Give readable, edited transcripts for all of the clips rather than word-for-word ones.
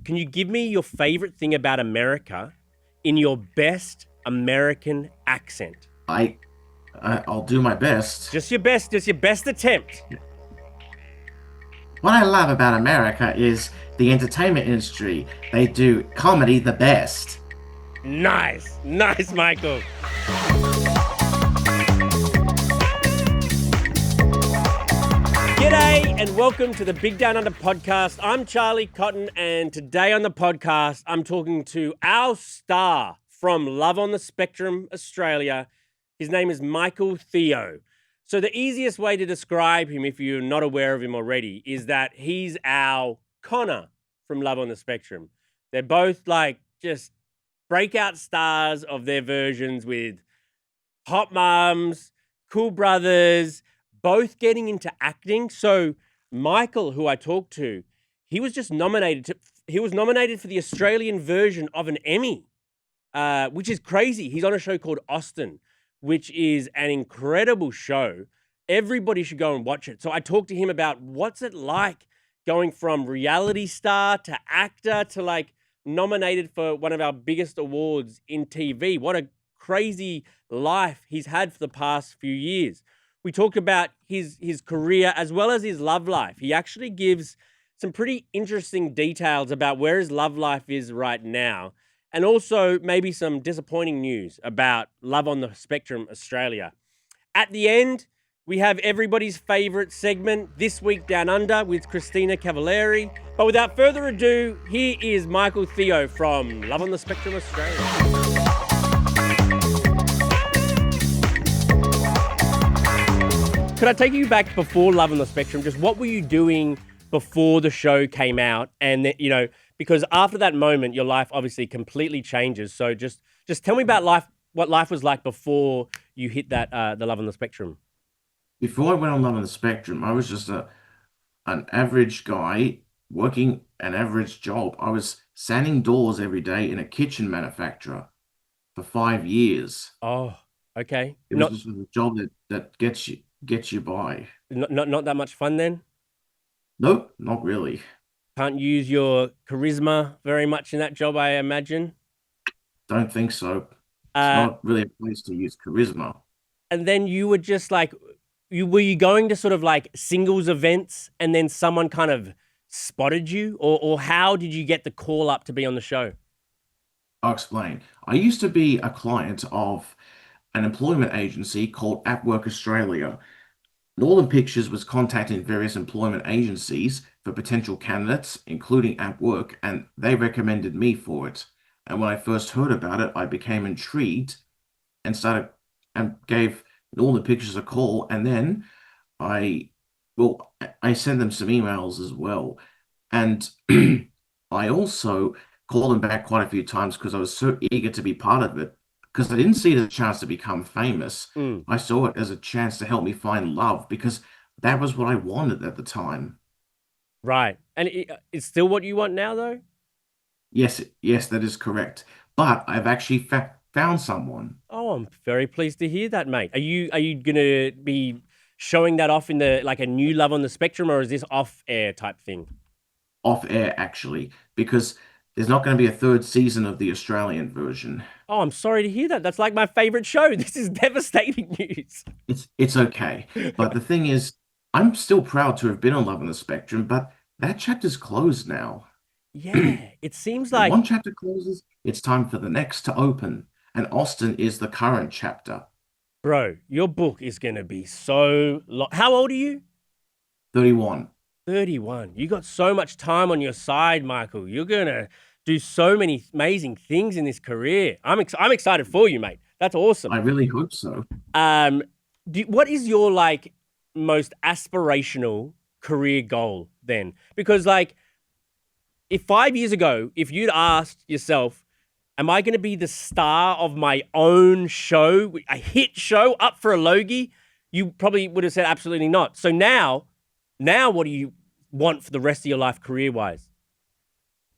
can you give me your favorite thing about America in your best American accent? I'll do my best. Just your best attempt. What I love about America is the entertainment industry. They do comedy the best. Nice, Michael. G'day and welcome to the Big Down Under podcast. I'm Charlie Cotton, and today on the podcast, I'm talking to our star from Love on the Spectrum, Australia. His name is Michael Theo. So the easiest way to describe him, if you're not aware of him already, is that he's our Connor from Love on the Spectrum. They're both like just breakout stars of their versions with hot mums, cool brothers, both getting into acting. So Michael, who I talked to, he was nominated for the Australian version of an Emmy, which is crazy. He's on a show called Austin, which is an incredible show. Everybody should go and watch it. So I talked to him about what's it like going from reality star to actor to like nominated for one of our biggest awards in TV. What a crazy life he's had for the past few years. We talked about his career as well as his love life. He actually gives some pretty interesting details about where his love life is right now, and also maybe some disappointing news about Love on the Spectrum Australia. At the end, we have everybody's favorite segment, This Week Down Under, with Christina Cavallari. But without further ado, here is Michael Theo from Love on the Spectrum Australia. Could I take you back before Love on the Spectrum? Just what were you doing before the show came out? And then, because after that moment, your life obviously completely changes. So just tell me about life, what life was like before you hit that the Love on the Spectrum. Before I went on Love on the Spectrum, I was just an average guy working an average job. I was sanding doors every day in a kitchen manufacturer for 5 years. Oh, okay. It was just a job that gets you by. Not that much fun then? Nope, not really. Can't use your charisma very much in that job, I imagine. Don't think so. It's not really a place to use charisma. And then you were just like, were you going to sort of like singles events and then someone kind of spotted you? Or how did you get the call up to be on the show? I'll explain. I used to be a client of an employment agency called At Work Australia. Northern Pictures was contacting various employment agencies for potential candidates, including At Work, and they recommended me for it. And when I first heard about it, I became intrigued and gave Northern Pictures a call. And then I sent them some emails as well. And I also called them back quite a few times because I was so eager to be part of it. Because I didn't see it as a chance to become famous. I saw it as a chance to help me find love because that was what I wanted at the time. Right. And it's still what you want now, though? Yes, that is correct. But I've actually found someone. Oh, I'm very pleased to hear that, mate. Are you going to be showing that off in a new Love on the Spectrum, or is this off-air type thing? Off air, actually, because there's not going to be a third season of the Australian version. Oh, I'm sorry to hear that. That's like my favorite show. This is devastating news. It's okay. But the thing is, I'm still proud to have been on Love on the Spectrum, but that chapter's closed now. Yeah, it seems like one chapter closes, it's time for the next to open. And Austin is the current chapter. Bro, your book is going to be so long. How old are you? 31. 31. You got so much time on your side, Michael. You're going to do so many amazing things in this career. I'm excited for you, mate. That's awesome. I really hope so. What is your most aspirational career goal then? Because if 5 years ago, if you'd asked yourself, am I going to be the star of my own show, a hit show up for a Logie? You probably would have said absolutely not. So now what do you want for the rest of your life career-wise?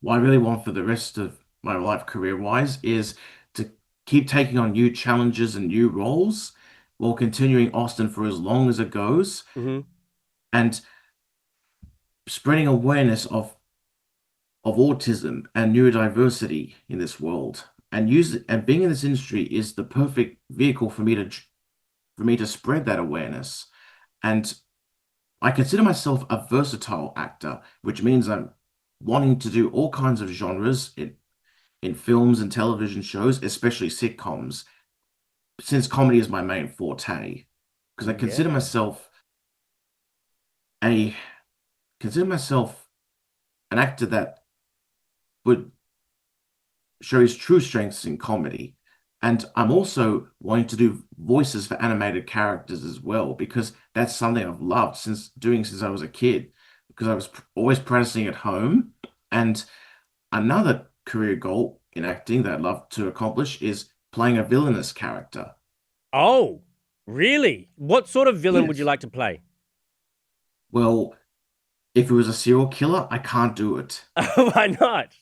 What I really want for the rest of my life career-wise is to keep taking on new challenges and new roles while continuing Austin for as long as it goes, and spreading awareness of of autism and neurodiversity in this world. And being in this industry is the perfect vehicle for me to spread that awareness. And I consider myself a versatile actor, which means I'm wanting to do all kinds of genres in films and television shows, especially sitcoms, since comedy is my main forte. Because I Yeah. a consider myself an actor that would show his true strengths in comedy. And I'm also wanting to do voices for animated characters as well, because that's something I've loved since I was a kid, because I was always practicing at home. And another career goal in acting that I'd love to accomplish is playing a villainous character. Oh, really? What sort of villain would you Yes. like to play? Well, if it was a serial killer, I can't do it Why not?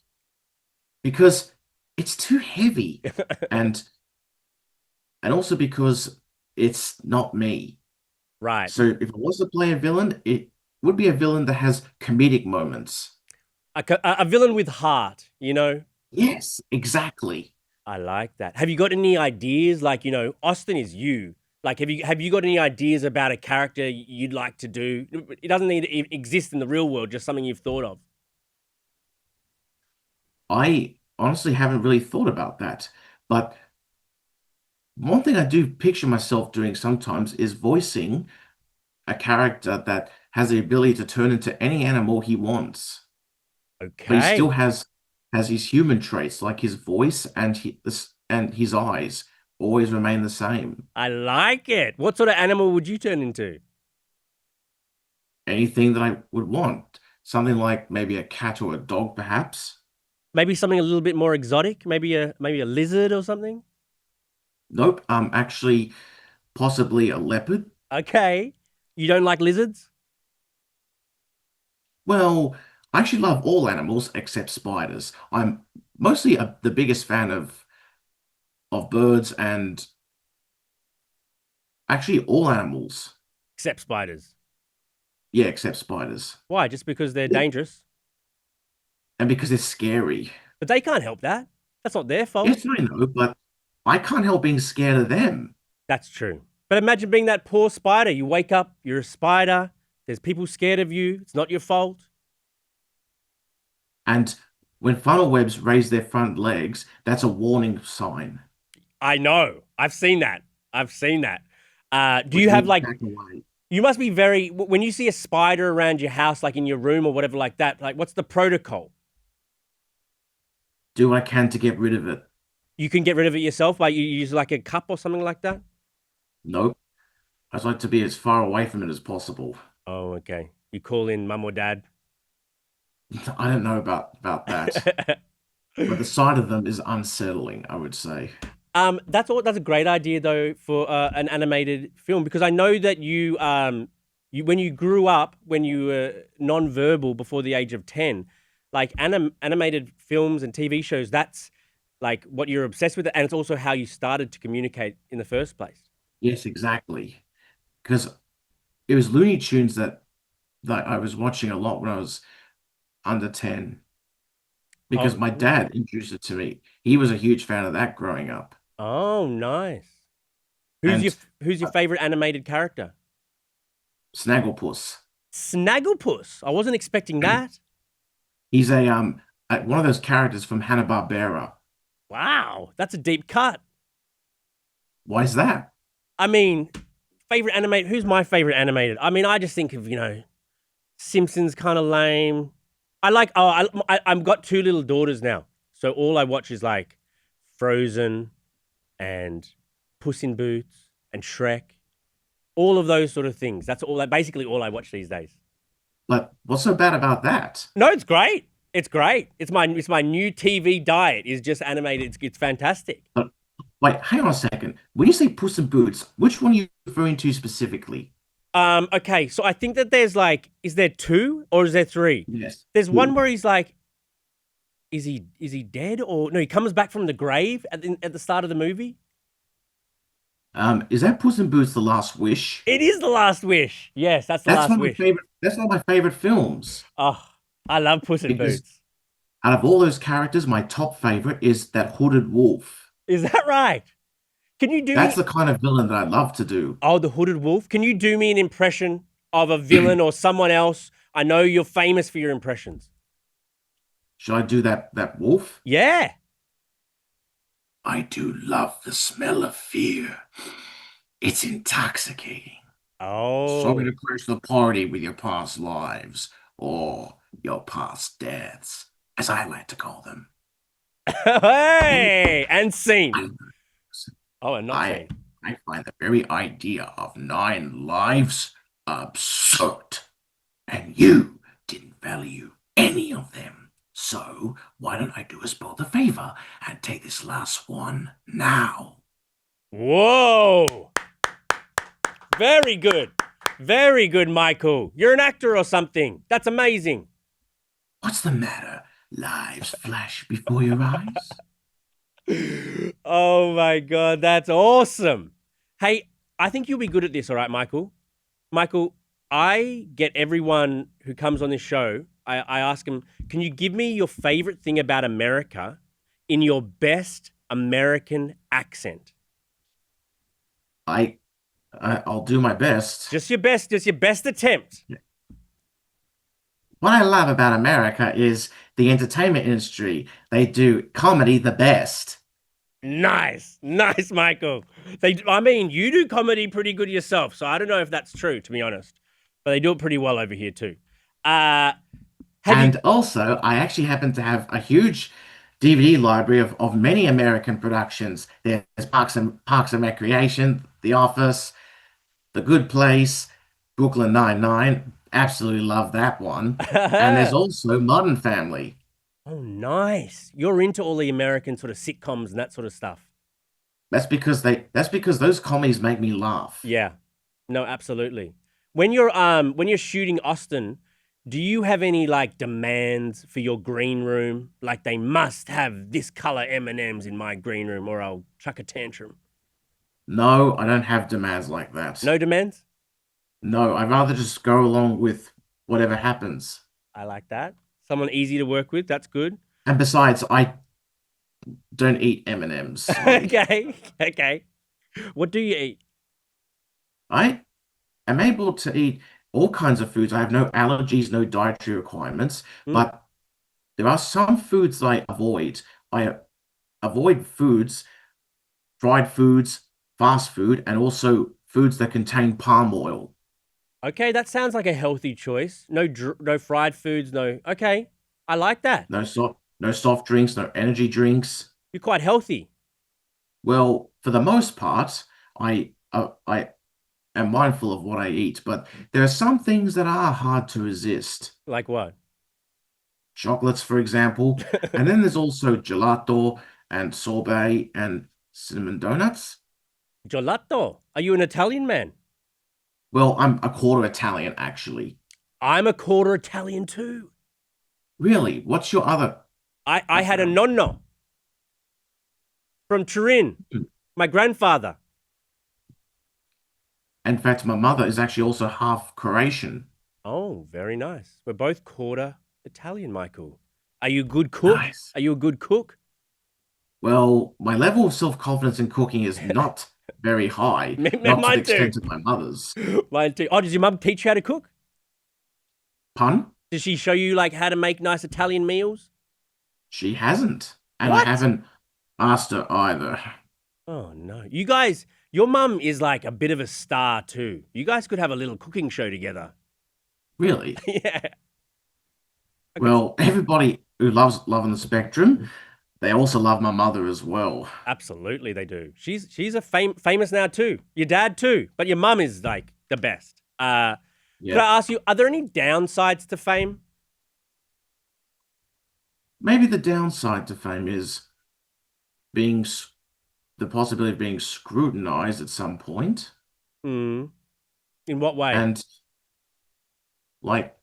because it's too heavy. And also because it's not me. Right. So if I was to play a villain, it would be a villain that has comedic moments. A villain with heart, you know? Yes, exactly. I like that. Have you got any ideas? Like, Austin is you. Like, have you got any ideas about a character you'd like to do? It doesn't need to exist in the real world, just something you've thought of. I honestly haven't really thought about that. But one thing I do picture myself doing sometimes is voicing a character that has the ability to turn into any animal he wants, but he still Okay. has his human traits, like his voice and his eyes always remain the same. I like it. What sort of animal would you turn into? Anything that I would want. Something like maybe a cat or a dog, perhaps. Maybe something a little bit more exotic? Maybe a lizard or something? Nope, actually possibly a leopard. Okay. You don't like lizards? Well, I actually love all animals except spiders. I'm mostly the biggest fan of birds and actually all animals. Except spiders. Yeah, except spiders. Why? Just because they're dangerous? And because they're scary. But they can't help that. That's not their fault. Yes, I know, but I can't help being scared of them. That's true. But imagine being that poor spider. You wake up, you're a spider, there's people scared of you, it's not your fault. And when funnel webs raise their front legs, that's a warning sign, I know. I've seen that. I've seen that. Do which you have means like, back away. you must be when you see a spider around your house, like in your room or whatever like that, like what's the protocol? Do what I can to get rid of it. You can get rid of it yourself, like you use like a cup or something like that? Nope. I'd like to be as far away from it as possible. Oh, okay. You call in mum or dad. I don't know about that, but the sight of them is unsettling, I would say. That's a great idea though for an animated film because I know that you when you grew up when you were non-verbal before the age of 10, like animated films and TV shows, that's like what you're obsessed with, and it's also how you started to communicate in the first place. Yes, exactly. Because it was Looney Tunes that I was watching a lot when I was under 10. Because Oh, my dad introduced it to me. He was a huge fan of that growing up. oh, nice. Who's your And who's your uh, favorite animated character? Snagglepuss. Snagglepuss. I wasn't expecting that. He's one of those characters from Hanna-Barbera. Wow, that's a deep cut. Why is that? I mean, favorite animated. Who's my favorite animated? I mean, I just think of Simpsons kind of lame. I like. Oh, I've got two little daughters now, so all I watch is like Frozen and Puss in Boots and Shrek. All of those sort of things. That's all. Basically, all I watch these days. But what's so bad about that? No, it's great. It's great. It's my new TV diet. Is just animated. It's fantastic. But wait, hang on a second. When you say Puss in Boots, which one are you referring to specifically? Okay, so I think that there's like, is there two or is there three? Yes. There's one Who? where he's like, is he dead or no? He comes back from the grave at the start of the movie. Is that Puss in Boots: The Last Wish? It is the last wish. Yes, that's the That's last one of my wish. favorite. That's one of my favorite films Oh, I love Puss in because Boots. Out of all those characters, my top favorite is that hooded wolf. Is that right? Can you do That's me? the kind of villain that I love to do. Oh, the hooded wolf. Can you do me an impression of a villain or someone else? I know you're famous for your impressions. Should I do that wolf? Yeah. I do love the smell of fear. It's intoxicating. Sorry Oh. to crash the party with your past lives, or your past deaths, as I like to call them. Hey, and scene. I, Oh, and not I, seen. I find the very idea of 9 lives absurd, and you didn't value any of them. So why don't I do us both a favor and take this last one now? Whoa. Very good. Very good, Michael. You're an actor or something. That's amazing. What's the matter? Lives flash before your eyes? Oh my God, that's awesome. Hey, I think you'll be good at this, all right, Michael? Michael, I get everyone who comes on this show, I ask them, can you give me your favorite thing about America in your best American accent? I, I'll do my best. Just your best attempt. What I love about America is the entertainment industry. They do comedy the best. Nice, nice, Michael. I mean, you do comedy pretty good yourself, so I don't know if that's true, to be honest. But they do it pretty well over here too. Uh, have you? And also, I actually happen to have a huge DVD library of many American productions. There's Parks and Recreation, The Office, The Good Place, Brooklyn Nine-Nine. Absolutely love that one. And there's also Modern Family. Oh, nice. You're into all the American sort of sitcoms and that sort of stuff. That's because those comedies make me laugh. Yeah. No, absolutely. When you're shooting Austin, do you have any like demands for your green room? Like they must have this color M&Ms in my green room or I'll chuck a tantrum. No, I don't have demands like that. No demands? No, I'd rather just go along with whatever happens. I like that. Someone easy to work with. That's good. And besides, I don't eat M&Ms, sorry. Okay. Okay. What do you eat? I am able to eat all kinds of foods. I have no allergies, no dietary requirements, Hmm? but there are some foods that I avoid. I avoid foods, fried foods, fast food, and also foods that contain palm oil. Okay, that sounds like a healthy choice. No fried foods, no. Okay. I like that. No soft drinks, no energy drinks. You're quite healthy. Well, for the most part, I am mindful of what I eat, but there are some things that are hard to resist. Like what? Chocolates, for example, and then there's also gelato and sorbet and cinnamon donuts. Gelato. Are you an Italian man? Well, I'm a quarter Italian, actually. I'm a quarter Italian too. Really? What's your other I had a background? nonno from Turin, Hmm. my grandfather. In fact, my mother is actually also half Croatian. Oh, very nice. We're both quarter Italian, Michael. Are you a good cook? Nice. Are you a good cook? Well, my level of self-confidence in cooking is not very high, not to the Mine too. extent of my mother's. Mine too. Oh, does your mum teach you how to cook? Pun? Does she show you like how to make nice Italian meals? She hasn't. And I What? haven't asked her either. Oh no. You guys, your mum is like a bit of a star too. You guys could have a little cooking show together. Really? Yeah. I could Well, everybody who loves Love on the Spectrum, they also love my mother as well. absolutely they do. She's a famous now too. Your dad too, but your mum is like the best. Could Yeah. I ask you, are there any downsides to fame? Maybe the downside to fame is being the possibility of being scrutinized at some point. Hmm. In what way? And like,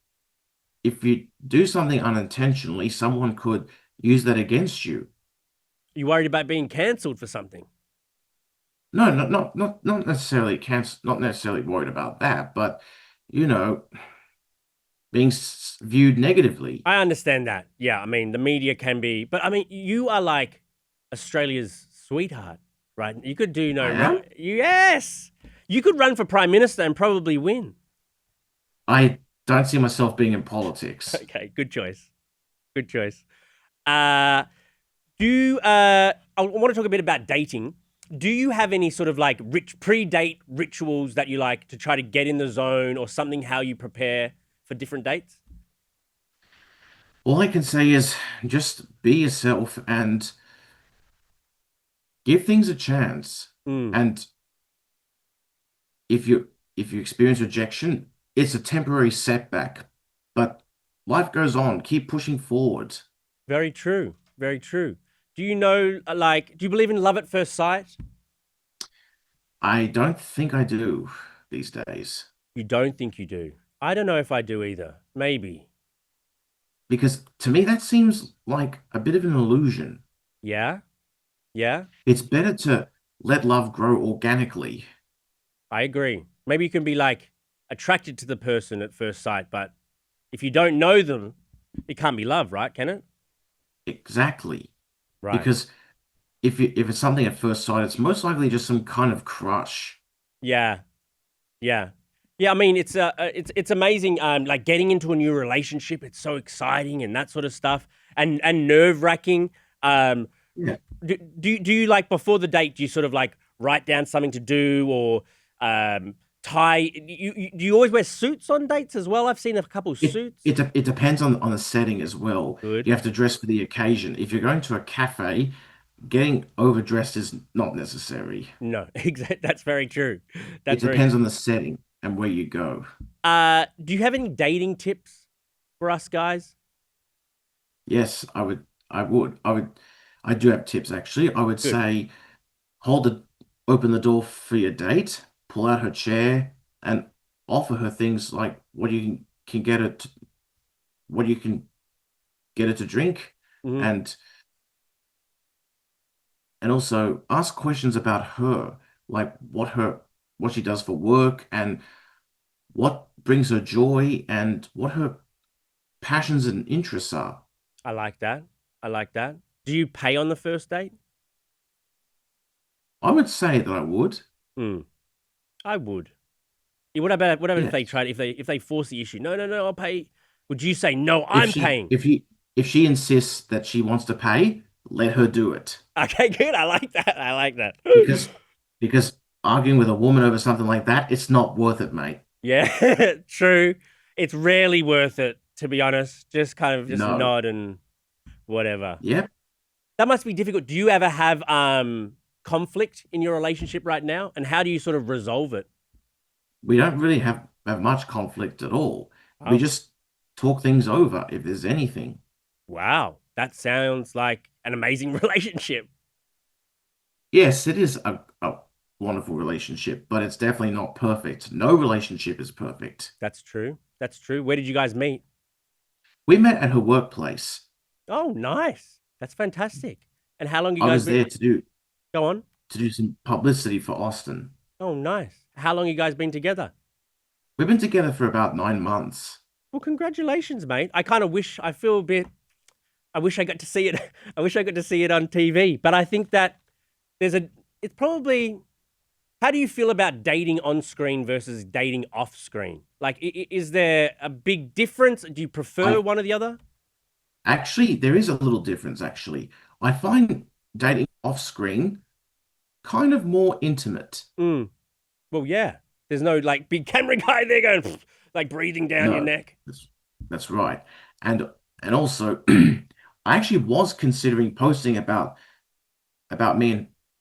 if you do something unintentionally, someone could use that against you. You worried about being cancelled for something? No, not necessarily not necessarily worried about that, but you know, being viewed negatively. I understand that. Yeah, I mean, the media can be, but I mean, you are like Australia's sweetheart, right? You could do no I wrong. am. Yes, you could run for prime minister and probably win. I don't see myself being in politics. Okay, good choice. Good choice. Uh, I want to talk a bit about dating. Do you have any sort of like pre-date rituals that you like to try to get in the zone, or something how you prepare for different dates? All I can say is just be yourself and give things a chance. Mm, And if you experience rejection, it's a temporary setback, but life goes on. Keep pushing forward. very true. Very true. Do you know, like, do you believe in love at first sight? I don't think I do these days You don't think you do. I don't know if I do either. Maybe. because to me that seems like a bit of an illusion. Yeah. Yeah. It's better to let love grow organically. I agree. Maybe you can be like attracted to the person at first sight, but if you don't know them, it can't be love, right? Can it? Exactly. Right. Because if it's something at first sight, it's most likely just some kind of crush. Yeah. Yeah. Yeah, I mean it's amazing like getting into a new relationship, it's so exciting and that sort of stuff, and nerve-wracking. Um Yeah. do you like before the date, do you sort of like write down something to do, or tie do you always wear suits on dates as well? I've seen a couple It suits. it depends on the setting as well. Good. You have to dress for the occasion. If you're going to a cafe, getting overdressed is not necessary. No, exactly. That's very true. It That's very depends true. on the setting and where you go. Do you have any dating tips for us guys? Yes, I do have tips actually. I would Good. say open the door for your date, pull out her chair, and offer her things like can get her to, what you can get her to drink, Hmm. and also ask questions about her, like what she does for work and what brings her joy and what her passions and interests are. I like that. I like that. Do you pay on the first date? I would say that I would. Hmm. I would. Yeah, what about if they Yes. try, if they force the issue? No, no, no, I'll pay. Would you say no? If I'm she paying. if he if she insists that she wants to pay, let her do it. Okay, good. I like that. I like that. Because arguing with a woman over something like that, it's not worth it, mate. Yeah, true. It's rarely worth it, to be honest. Just kind of just No. nod and whatever. Yep. That must be difficult. Do you ever have conflict in your relationship right now? And how do you sort of resolve it? We don't really have much conflict at all. We Oh, just talk things over if there's anything. wow. That sounds like an amazing relationship. Yes, it is a wonderful relationship, but it's definitely not perfect. No relationship is perfect. That's true. That's true. Where did you guys meet? We met at her workplace. Oh, nice. That's fantastic. And how long you I guys was been? there Go on. to do some publicity for Austin. Oh, nice. How long you guys been together? We've been together for about 9 months. Well, congratulations, mate. I kind of wish, I feel a bit, I wish I got to see it. I wish I got to see it on TV. But I think that it's probably, how do you feel about dating on screen versus dating off screen? Like, is there a big difference? Do you prefer I one or the other? actually, there is a little difference, actually. I find dating off screen kind of more intimate. Mm. Well, yeah. There's no like big camera guy there going like breathing down your No, neck. that's, that's right. And also, I actually was considering posting about me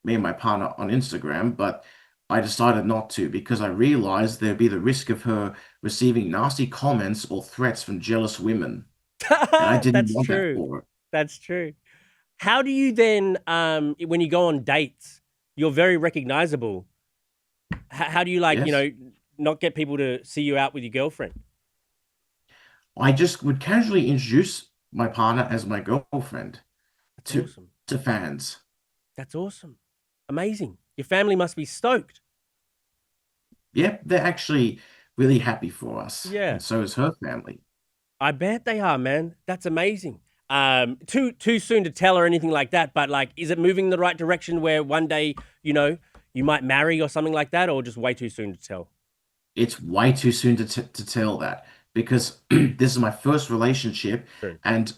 and my partner on Instagram, but I decided not to because I realized there'd be the risk of her receiving nasty comments or threats from jealous women, and I didn't That's want that true. for her. That's true. How do you then, when you go on dates, you're very recognizable. How do you like, Yes, not get people to see you out with your girlfriend? I just would casually introduce my partner as my girlfriend That's to awesome. fans. That's awesome. Amazing. Your family must be stoked. Yep, they're actually really happy for us, Yeah. and so is her family. I bet they are, man. That's amazing. Too soon to tell or anything like that, but like, is it moving in the right direction where one day, you might marry or something like that, or just way too soon to tell? It's way too soon to tell that because this is my first relationship, True. and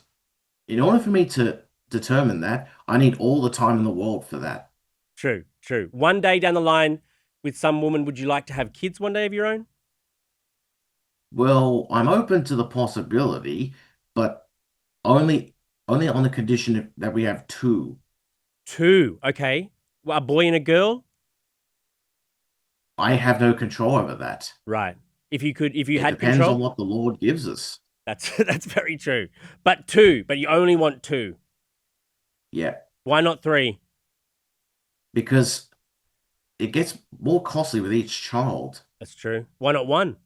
in order for me to determine that, I need all the time in the world for that. True, true. One day down the line with some woman, would you like to have kids one day of your own? Well, I'm open to the possibility, but only only on the condition that we have two. Two, okay. Well, a boy and a girl? I have no control over that. Right. If you It had depends on control, what the Lord gives us. that's very true. But two, but you only want two. Yeah, Why not three? because it gets more costly with each child That's true. Why not one?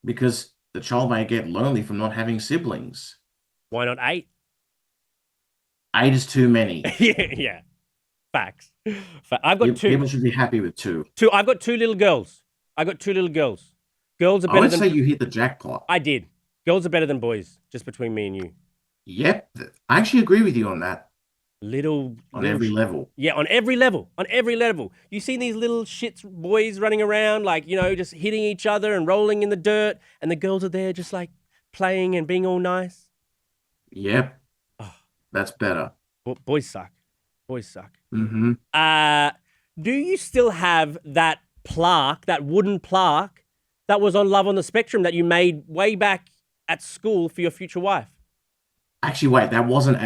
because the child may get lonely from not having siblings. Why not eight? Eight is too many. Yeah, yeah. Facts. I've got two. People should be happy with two. Two. I've got two little girls. I got two little girls. Girls are I better would say than you hit the jackpot. I did. Girls are better than boys, just between me and you. Yep, I actually agree with you on that Little, on little, every level. yeah, on every level, on every level. You see these little shits boys running around, like, just hitting each other and rolling in the dirt, and the girls are there just like playing and being all nice. Yep, Oh, that's better. boys suck. Boys suck. Hmm. Uh, do you still have that plaque, that wooden plaque that was on Love on the Spectrum that you made way back at school for your future wife? Actually, wait, that wasn't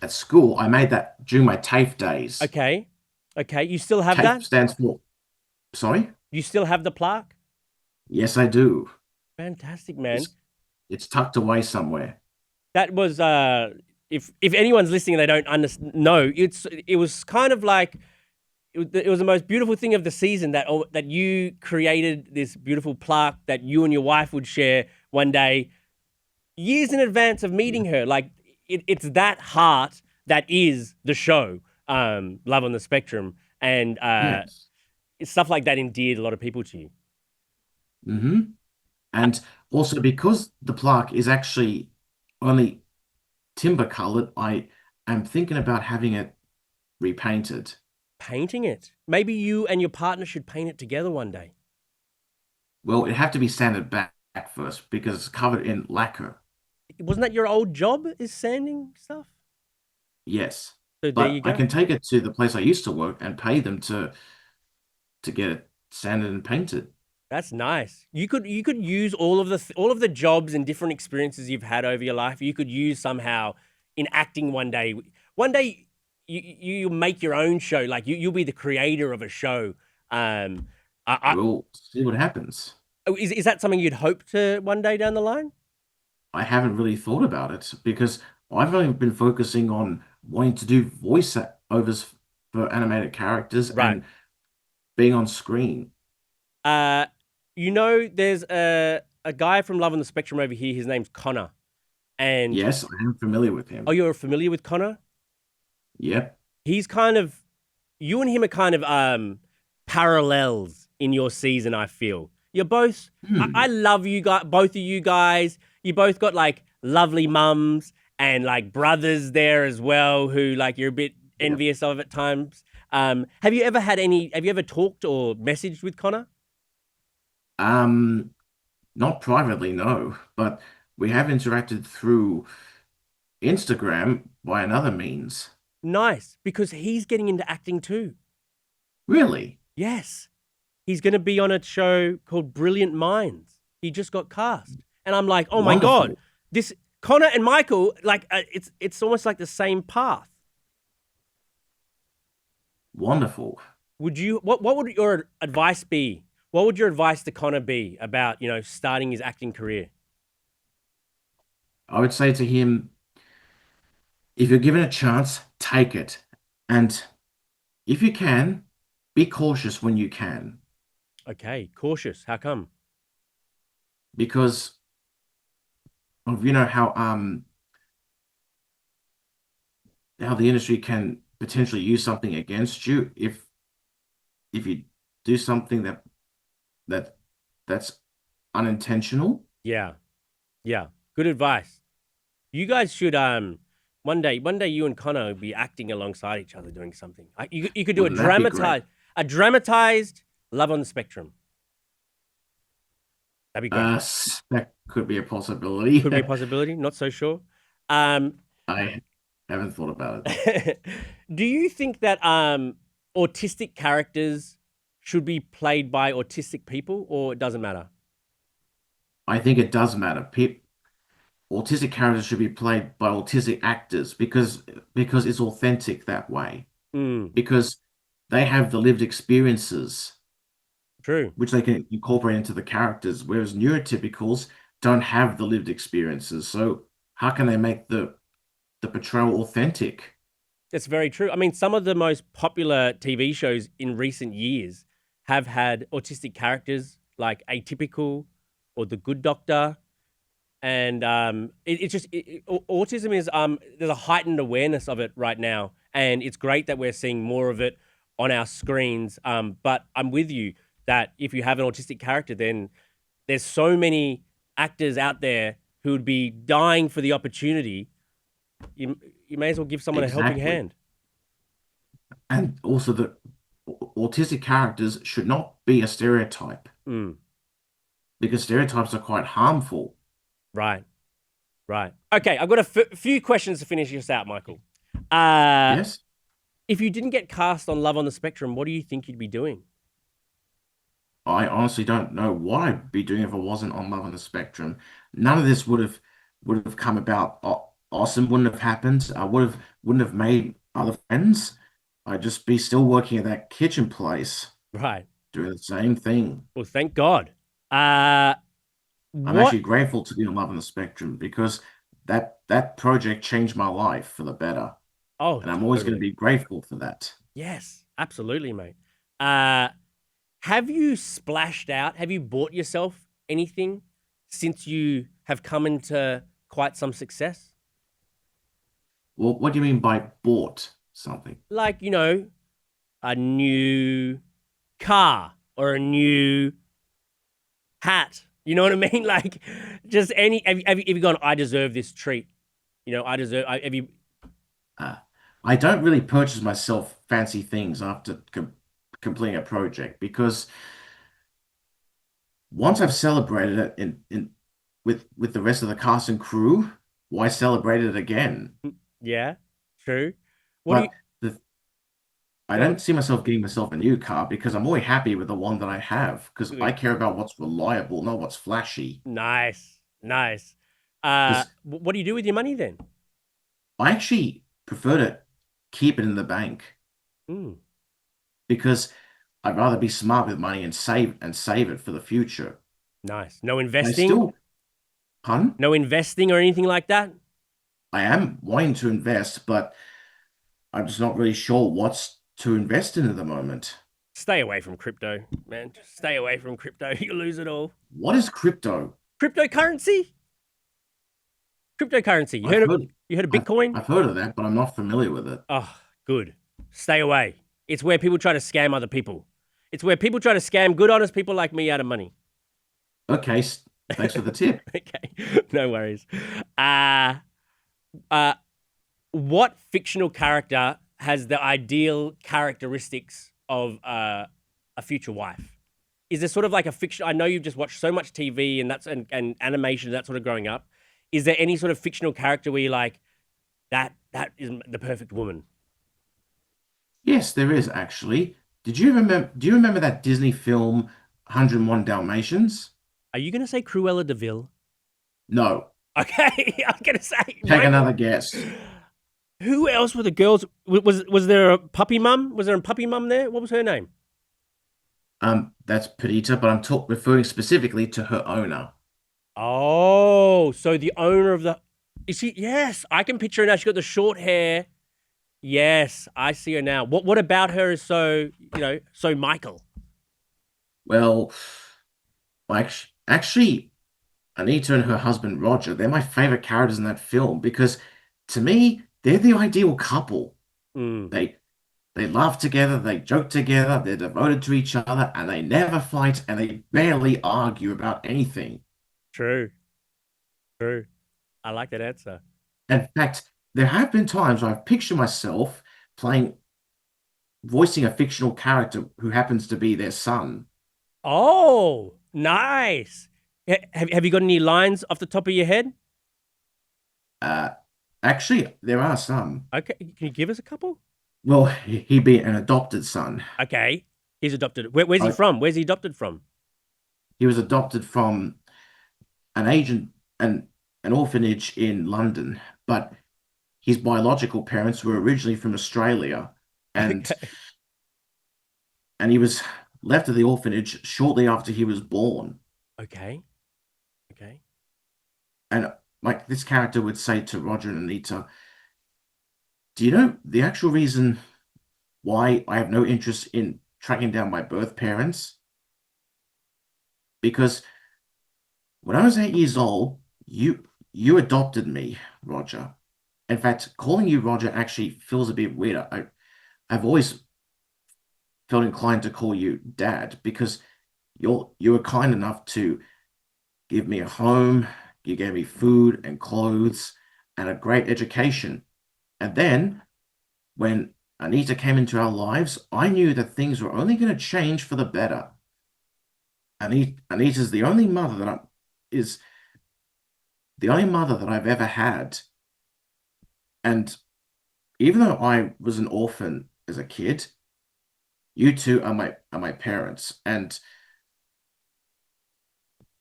at school. I made that during my TAFE days. Okay. Okay. You still have TAFE that? stands for, sorry? You still have the plaque? Yes, I do. Fantastic, man. It's it's tucked away somewhere. That was if anyone's listening and they don't know, it was kind of like it was the most beautiful thing of the season that you created this beautiful plaque that you and your wife would share one day, years in advance of meeting her. Like it's that heart that is the show, Love on the Spectrum, and Yes. stuff like that endeared a lot of people to you. Hmm. And also because the plaque is actually only timber colored, I am thinking about having it repainted. Painting it. Maybe you and your partner should paint it together one day. Well, it have to be sanded back first because it's covered in lacquer. Wasn't that your old job? Is sanding stuff? Yes. So there But you I go. can take it to the place I used to work and pay them to get it sanded and painted. That's nice. You could use all of the jobs and different experiences you've had over your life. You could use somehow in acting one day. One day you make your own show. Like you'll be the creator of a show. Um, We'll see what happens. is that something you'd hope to one day down the line? I haven't really thought about it because I've only been focusing on wanting to do voice overs for animated characters Right. and being on screen. Uh, there's a guy from Love on the Spectrum over here. His name's Connor. And Yes, I am familiar with oh, him. you're familiar with Connor? Yep. He's kind of you and him are kind of parallels in your season, I feel. You're both I Hmm. love you guys, both of you guys. You both got like lovely mums and like brothers there as well who like you're a bit Yep. envious of at times. Have you ever talked or messaged with Connor? Um, Not privately, no, but we have interacted through Instagram by another means. Nice, because he's getting into acting too. Really? Yes. He's going to be on a show called Brilliant Minds. He just got cast. And I'm like, "Oh my God. Wonderful. This Connor and Michael, like it's almost like the same path." Wonderful. What would your advice be? What would your advice to Connor be about, starting his acting career? I would say to him, if you're given a chance, take it. And if you can, be cautious when you can, Okay, cautious. How come? because of how the industry can potentially use something against you if you do something that that's unintentional. Yeah. Yeah. Good advice. You guys should one day you and Connor would be acting alongside each other doing something. You could do Wouldn't that be great? a dramatized Love on the Spectrum. That'd be great. That could be a possibility. Could be a possibility. Not so sure. Um, I haven't thought about it. do you think that autistic characters should be played by autistic people, or it doesn't matter? I think it does matter. Autistic characters should be played by autistic actors because it's authentic that way. Mm, Because they have the lived experiences true. which they can incorporate into the characters, whereas neurotypicals don't have the lived experiences. So how can they make the portrayal authentic? That's very true. I mean, some of the most popular TV shows in recent years have had autistic characters like Atypical or The Good Doctor. And it's just autism is there's a heightened awareness of it right now, and it's great that we're seeing more of it on our screens. But I'm with you that if you have an autistic character, then there's so many actors out there who would be dying for the opportunity. You may as well give someone a helping Exactly. hand. And also the autistic characters should not be a stereotype Mm, because stereotypes are quite harmful. right, right. Okay, I've got a few questions to finish this out, Michael. Uh, Yes? if you didn't get cast on Love on the Spectrum, what do you think you'd be doing? I honestly don't know what I'd be doing if I wasn't on Love on the Spectrum. None of this would have come about. Awesome wouldn't have happened. I wouldn't have made other friends. I'd just be still working at that kitchen place, Right. doing the same thing. Well, thank God. Uh, I'm what? actually grateful to be on Love on the Spectrum because that project changed my life for the better, Oh, and I'm always going to totally. be grateful for that. Yes, absolutely, mate. Uh, have you splashed out? Have you bought yourself anything since you have come into quite some success? Well, what do you mean by bought something? Like, a new car or a new hat. You know what I mean? Like, just any. Have you gone? I deserve this treat. I deserve. Have you? Uh, I don't really purchase myself fancy things after completing a project because once I've celebrated it in with the rest of the cast and crew, why celebrate it again? Yeah, true. What do you? But the I Go on. don't see myself getting myself a new car because I'm already happy with the one that I have because I Good. care about what's reliable, not what's flashy. Nice, nice. Because What do you do with your money then? I actually prefer to keep it in the bank Mm, because I'd rather be smart with money and save it for the future. nice. No I investing. still, pun, No investing or anything like that. I am wanting to invest, but I'm just not really sure what's to invest in at the moment. Stay away from crypto, man. Just stay away from crypto. You lose it all. What is crypto? Cryptocurrency. Cryptocurrency. You I've heard of? heard, You heard of I've, Bitcoin? I've heard of that, but I'm not familiar with it. Oh, good. Stay away. It's where people try to scam other people. It's where people try to scam good, honest people like me out of money. Okay, thanks for the tip. Okay, no worries. Uh, uh, what fictional character has the ideal characteristics of a future wife? Is there sort of like a fiction? I know you've just watched so much TV and animation and that sort of growing up. Is there any sort of fictional character where you're like, that is the perfect woman? Yes, there is actually. Do you remember that Disney film 101 Dalmatians? Are you gonna say Cruella Deville? No. Okay, I was gonna say, Take Michael. another guess. Who else were the girls? Was there a puppy mum? Was there a puppy mum there? What was her name? That's Perdita, but I'm talk referring specifically to her owner. Oh, so the owner of the is she? Yes, I can picture her now. She got the short hair. Yes, I see her now. What about her is so Michael? Well, actually, Anita and her husband Roger, they're my favorite characters in that film because to me, they're the ideal couple. Mm, They they laugh together, they joke together, they're devoted to each other, and they never fight and they barely argue about anything. True. True. I like that answer. In fact, there have been times where I've pictured myself playing, voicing a fictional character who happens to be their son. Oh, nice. Have you got any lines off the top of your head? Uh, Actually, there are some. Okay, can you give us a couple? Well, he'd be an adopted son. Okay, he's adopted. Where's he I, from? Where's he adopted from? he was adopted from an agent and an orphanage in London, but his biological parents were originally from Australia, and Okay. he was left at the orphanage shortly after he was born. Okay. Okay. And like this character would say to Roger and Anita, "Do you know the actual reason why I have no interest in tracking down my birth parents? Because when I was 8 years old, you adopted me, Roger. In fact, calling you Roger actually feels a bit weird. I've always felt inclined to call you Dad because you were kind enough to give me a home, you gave me food and clothes and a great education. And then when Anita came into our lives, I knew that things were only going to change for the better. Anita's is the only mother that I've ever had. And even though I was an orphan as a kid, you two are my parents, and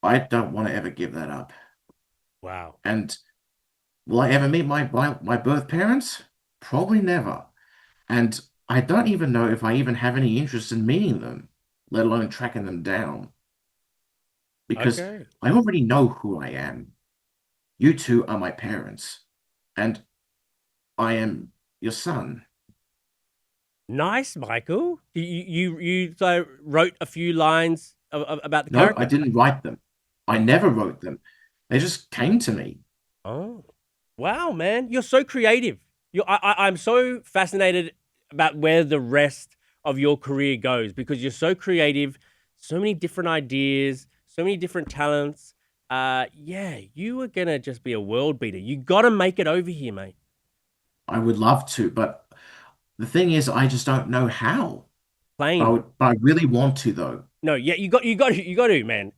I don't want to ever give that up. Wow. And will I ever meet my birth parents? Probably never. And I don't even know if I even have any interest in meeting them, let alone tracking them down, because Okay. I already know who I am. You two are my parents, and I am your son. Nice, Michael. You so wrote a few lines about the No, I character. didn't write them. I Oh, never wrote them. They just came to me. oh, wow, man, you're so creative. I'm so fascinated about where the rest of your career goes because you're so creative, so many different ideas, so many different talents. Yeah, you are gonna just be a world beater. You got to make it over here, mate. I would love to, but the thing is, I just don't know how. Plain. But I really want to, though. No, yeah, you got to, man.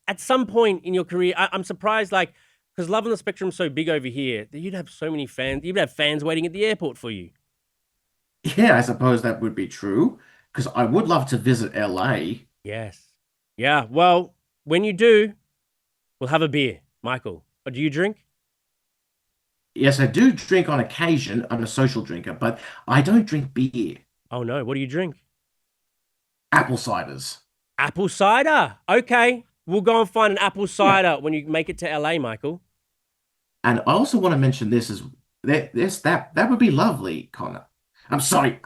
At some point in your career, I'm surprised, like, because Love on the Spectrum's so big over here that you'd have so many fans. You'd have fans waiting at the airport for you. Yeah, I suppose that would be true, because I would love to visit LA. Yes. Yeah. Well, when you do, we'll have a beer, Michael. Or do you drink? Yes, I do drink on occasion. I'm a social drinker, but I don't drink beer. Oh no, what do you drink? Apple ciders. Apple cider. Okay, we'll go and find an apple Yeah. cider when you make it to LA, Michael. And I also want to mention this as that would be lovely, Connor. I'm sorry,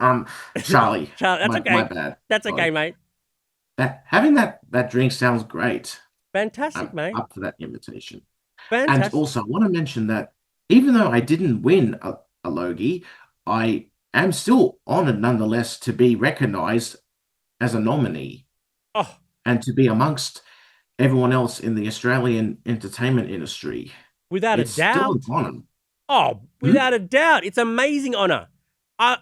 Charlie. Charlie, that's My okay. bad. That's okay, Sorry. mate. That having that drink sounds great. Fantastic, I'm mate. up for that invitation. And Fantastic. also, I want to mention that even though I didn't win a Logie, I am still honored nonetheless to be recognized as a nominee Oh, and to be amongst everyone else in the Australian entertainment industry. without a It's still an doubt. honor. Oh, Hmm? without a doubt. It's amazing honor. Uh,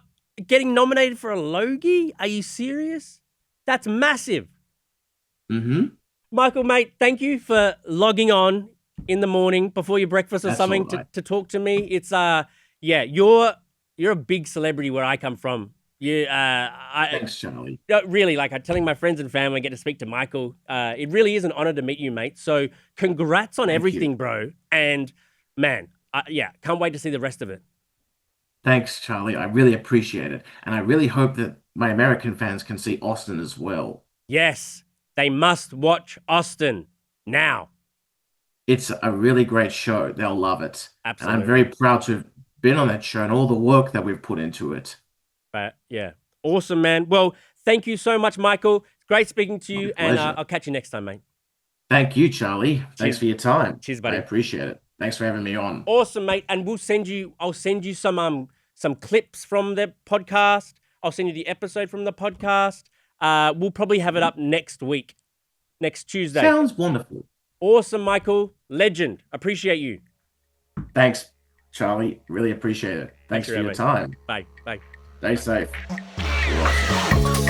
Getting nominated for a Logie? Are you serious? That's massive. Mm-hmm. Michael, mate, thank you for logging on in the morning before your breakfast or That's all something right. to talk to me. Yeah, you're a big celebrity where I come from. I Thanks, Charlie. really like telling my friends and family get to speak to Michael. It really is an honor to meet you, mate. So congrats on Thank you. everything, bro. And man, yeah, can't wait to see the rest of it. Thanks, Charlie. I really appreciate it. And I really hope that my American fans can see Austin as well. Yes, they must watch Austin now. It's a really great show. They'll love it. And I'm very Absolutely. proud to have been on that show and all the work that we've put into it. But yeah, awesome, man. Well, thank you so much, Michael. It's great speaking to My you, and pleasure. I'll catch you next time, mate. Thank you, Charlie. Thanks Cheers, for your time. cheers, I buddy. appreciate it. Thanks for having me on. Awesome, mate. And I'll send you some clips from the podcast. I'll send you the episode from the podcast. We'll probably have it up next week, next Tuesday. Sounds wonderful. Awesome, Michael. Legend. Appreciate you. Thanks, Charlie. Really appreciate it. Thanks for your mate. time. Bye. Bye. Stay safe. You're awesome.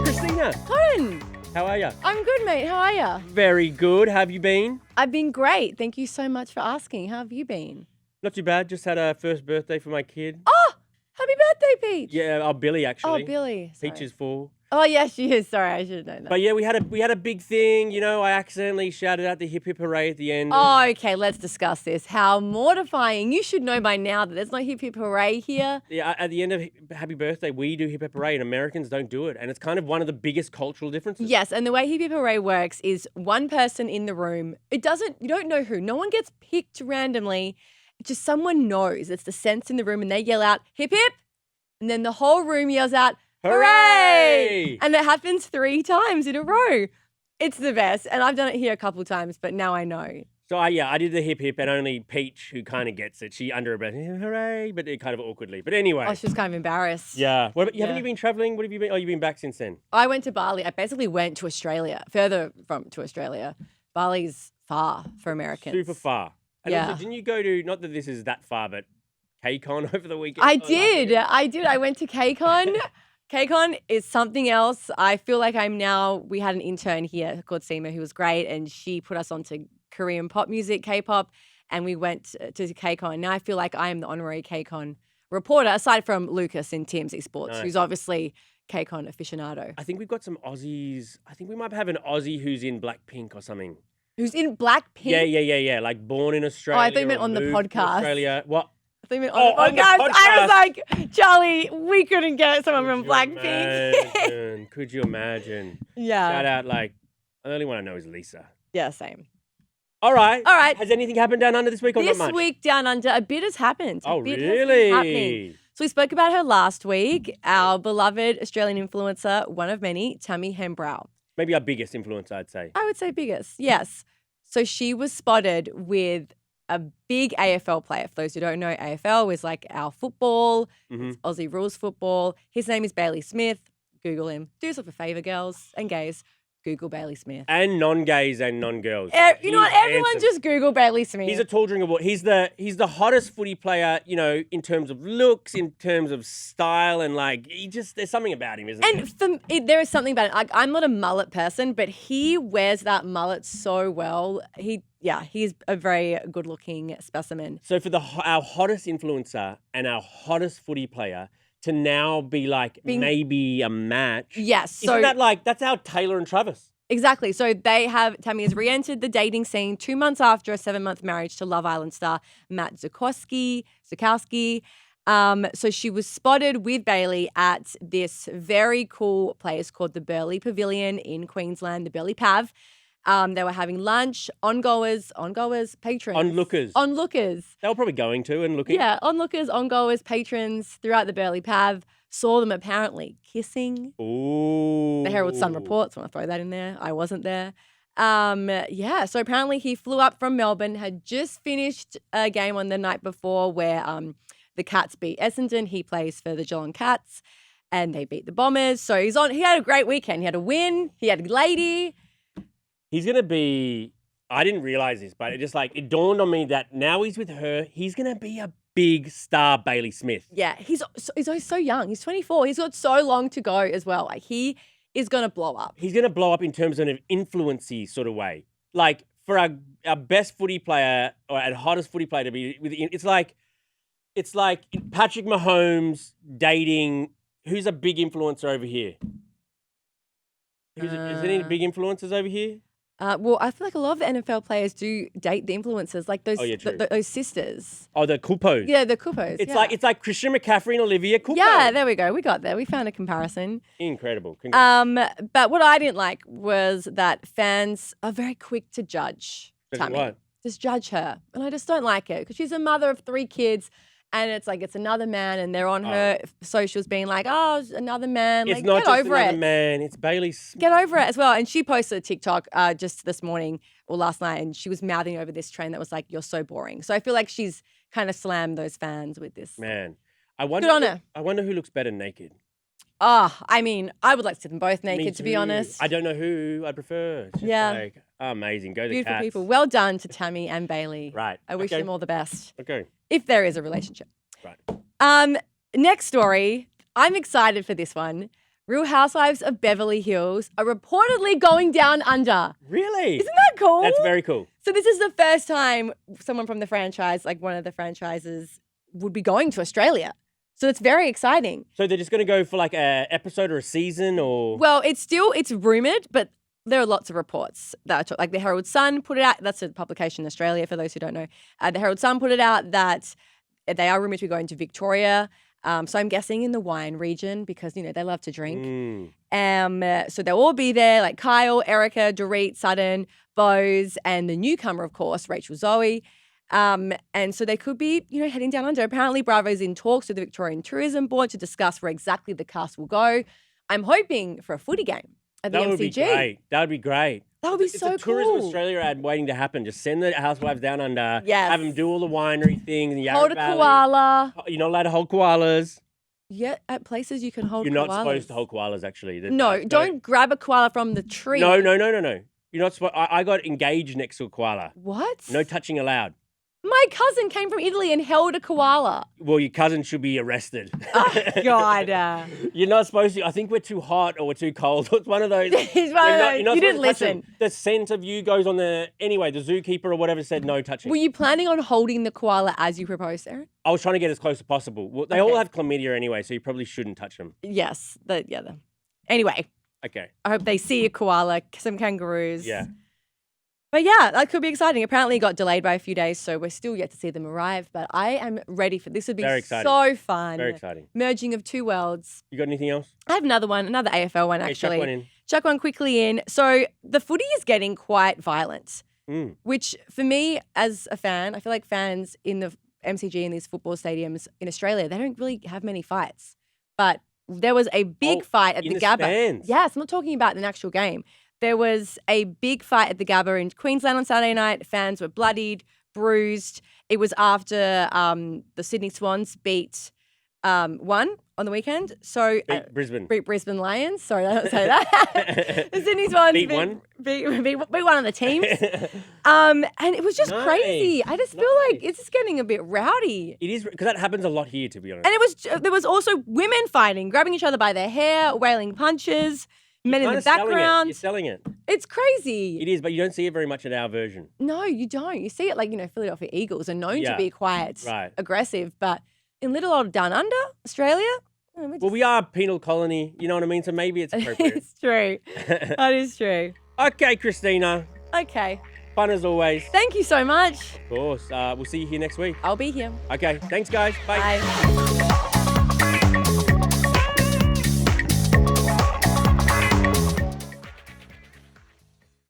Christina, Cotton, how are you? I'm good, mate. How are you? Very good. How have you been? I've been great. Thank you so much for asking. How have you been? Not too bad. Just had a first birthday for my kid. Oh, happy birthday, Peach. Yeah, Billy actually. Oh, Billy. Sorry. Peach is 4. Oh, yes, she is. Sorry, I should have known that. But yeah, we had a big thing. You know, I accidentally shouted out the hip hip hooray at the end. Oh, okay. Let's discuss this. How mortifying. You should know by now that there's no hip hip hooray here. Yeah, at the end of Happy Birthday, we do hip hip hooray, and Americans don't do it, and it's kind of one of the biggest cultural differences. Yes, and the way hip hip hooray works is one person in the room. You don't know who. No one gets picked randomly. It's just someone knows. It's the sense in the room, and they yell out hip hip, and then the whole room yells out hooray! And it happens 3 times in a row. It's the best, and I've done it here a couple times, but now I know. So I did the hip hip, and only Peach, who kind of gets it, she under her breath, hooray, but it kind of awkwardly. But anyway. I was just kind of embarrassed. Yeah. What about, haven't you been traveling? What have you been? Oh, you've been back since then. I went to Bali. I basically went to Australia, to Australia. Bali's far for Americans. Super far. And Yeah. also, didn't you go to, not that this is that far, but KCON over the weekend? I did. I went to KCON. KCON is something else. I feel like we had an intern here called Seema who was great, and she put us onto Korean pop music, K-pop, and we went to KCON. Now I feel like I am the honorary KCON reporter, aside from Lucas in TMZ Sports, Nice. who's obviously KCON aficionado. I think we've got some Aussies. I think we might have an Aussie who's in Blackpink or something. Who's in Blackpink? Yeah. Like born in Australia. I thought you meant or on the moved to podcast. Australia. What? I think Oh, on on the the podcast. I was podcast. like, Charlie, we couldn't get someone from Could you Blackpink. imagine? Could you imagine? Yeah. Shout out, like, the only one I know is Lisa. Yeah, same. All right. All right. Has anything happened down under this week or This not much? week down under, a bit has happened. Oh, a bit has been happening. really? So we spoke about her last week, our beloved Australian influencer, one of many, Tammy Hembrow. Maybe our biggest influence, I'd say. I would say biggest, yes. So she was spotted with a big AFL player. For those who don't know, AFL is like our football. Mhm. It's Aussie rules football. His name is Bailey Smith. Google him. Do yourself a favour, girls and gays. Google Bailey Smith. And non-gays and non-girls. You know what? He's Everyone handsome. just Google Bailey Smith. He's a tall drink of water. He's the hottest footy player, you know, in terms of looks, in terms of style, and like there's something about him, isn't there? And there is something about it. Like, I'm not a mullet person, but he wears that mullet so well. He's a very good-looking specimen. So for our hottest influencer and our hottest footy player to now be like maybe a match. Yes. Isn't that like, that's our Taylor and Travis? Exactly. So Tammy has re-entered the dating scene 2 months after a 7-month marriage to Love Island star Matt Zukowski. So she was spotted with Bailey at this very cool place called the Burleigh Pavilion in Queensland, the Burleigh Pav. They were having lunch, ongoers, patrons. Onlookers. They were probably going to and looking. Yeah, ongoers, patrons throughout the Burleigh Pav saw them apparently kissing. Ooh. The Herald Sun reports, want to throw that in there. I wasn't there. So apparently he flew up from Melbourne, had just finished a game on the night before where the Cats beat Essendon. He plays for the Geelong Cats and they beat the Bombers. So he had a great weekend. He had a win. He had a lady. He's going to be, I didn't realize this, but it dawned on me that now he's with her, he's going to be a big star, Bailey Smith. Yeah, he's so young. He's 24. He's got so long to go as well. Like, he is going to blow up. He's going to blow up in terms of an influence-y sort of way. Like, for our best footy player or our hottest footy player to be with, it's like Patrick Mahomes dating, who's a big influencer over here? Is there any big influencers over here? Well, I feel like a lot of the NFL players do date the influencers, like those those sisters. Oh, the Coupos. Yeah, the Coupos. It's like Christian McCaffrey and Olivia Coupo. Yeah, there we go. We got there. We found a comparison. Incredible. Congrats. But what I didn't like was that fans are very quick to judge Tammy. What? Just judge her, and I just don't like it because she's a mother of 3 kids. And it's like, it's another man, and they're on her socials being like, oh, it's another man. It's like, not get just over another it. man. It's Bailey Smith. Get over it as well. And she posted a TikTok just this morning or last night, and she was mouthing over this trend that was like, you're so boring. So I feel like she's kind of slammed those fans with this. Man, I wonder. Good on her. I wonder who looks better naked. I mean, I would like to see them both naked, to be too. honest. I don't know who I'd prefer. It's just Yeah. like, amazing. Go the Beautiful Cats. people. Well done to Tammy and Bailey. Right. I wish Okay. them all the best. Okay. If there is a relationship. Right. Next story. I'm excited for this one. Real Housewives of Beverly Hills are reportedly going down under. Really? Isn't that cool? That's very cool. So this is the first time someone from the franchise, like one of the franchises, would be going to Australia. So it's very exciting. So they're just going to go for like a episode or a season or? Well, it's rumored, but there are lots of reports that, like the Herald Sun put it out. That's a publication in Australia, for those who don't know. The Herald Sun put it out that they are rumored to be going to Victoria. So I'm guessing in the wine region because, they love to drink. So they'll all be there, like Kyle, Erica, Dorit, Sutton, Bose, and the newcomer, of course, Rachel Zoe. And so they could be, heading down under. Apparently, Bravo's in talks with the Victorian Tourism Board to discuss where exactly the cast will go. I'm hoping for a footy game at the That MCG. would be great. That would be great. That would be It's so a Tourism cool. Australia ad waiting to happen. Just send the housewives down under. Yes. Have them do all the winery things. In the Hold a Yarra Valley. koala. You're not allowed to hold koalas. Yeah, at places you can hold You're koalas. not supposed to hold koalas, actually. No, don't grab a koala from the tree. No. You're not supposed. I got engaged next to a koala. What? No touching allowed. My cousin came from Italy and held a koala. Well, your cousin should be arrested. Oh, God. You're not supposed to. I think we're too hot or we're too cold. It's one of those. It's one of those. You're not You didn't supposed to touch listen. them. The scent of you goes on the. Anyway, the zookeeper or whatever said no touching. Were you planning on holding the koala as you proposed, Aaron? I was trying to get as close as possible. Well, they Okay. all have chlamydia anyway, so you probably shouldn't touch them. Yes. Anyway, Okay. I hope they see a koala, some kangaroos. Yeah. But yeah, that could be exciting. Apparently it got delayed by a few days, so we're still yet to see them arrive. But I am ready for this. Would be Very exciting. so fun. Very exciting. Merging of two worlds. You got anything else? I have another one, another AFL one Okay, actually. chuck one in. Chuck one quickly in. So the footy is getting quite violent, which for me as a fan, I feel like fans in the MCG and these football stadiums in Australia, they don't really have many fights. But there was a big fight at in the the Gabba. stands? Yes, I'm not talking about an actual game. There was a big fight at the Gabba in Queensland on Saturday night. Fans were bloodied, bruised. It was after the Sydney Swans beat one on the weekend. So Beat Brisbane. beat Brisbane Lions. Sorry, I don't say that. The Sydney Swans Beat one? beat one of the teams. And it was just crazy. I just feel like it's just getting a bit rowdy. It is, because that happens a lot here, to be honest. And there was also women fighting, grabbing each other by their hair, wailing punches, men in the background. You're selling it. It's crazy. It is, but you don't see it very much in our version. No, you don't. You see it like, Philadelphia Eagles are known to be quite aggressive, but in little old down under, Australia. Well, we are a penal colony, you know what I mean? So maybe it's appropriate. It's true. That is true. Okay, Christina. Okay. Fun as always. Thank you so much. Of course. We'll see you here next week. I'll be here. Okay. Thanks, guys. Bye. Bye.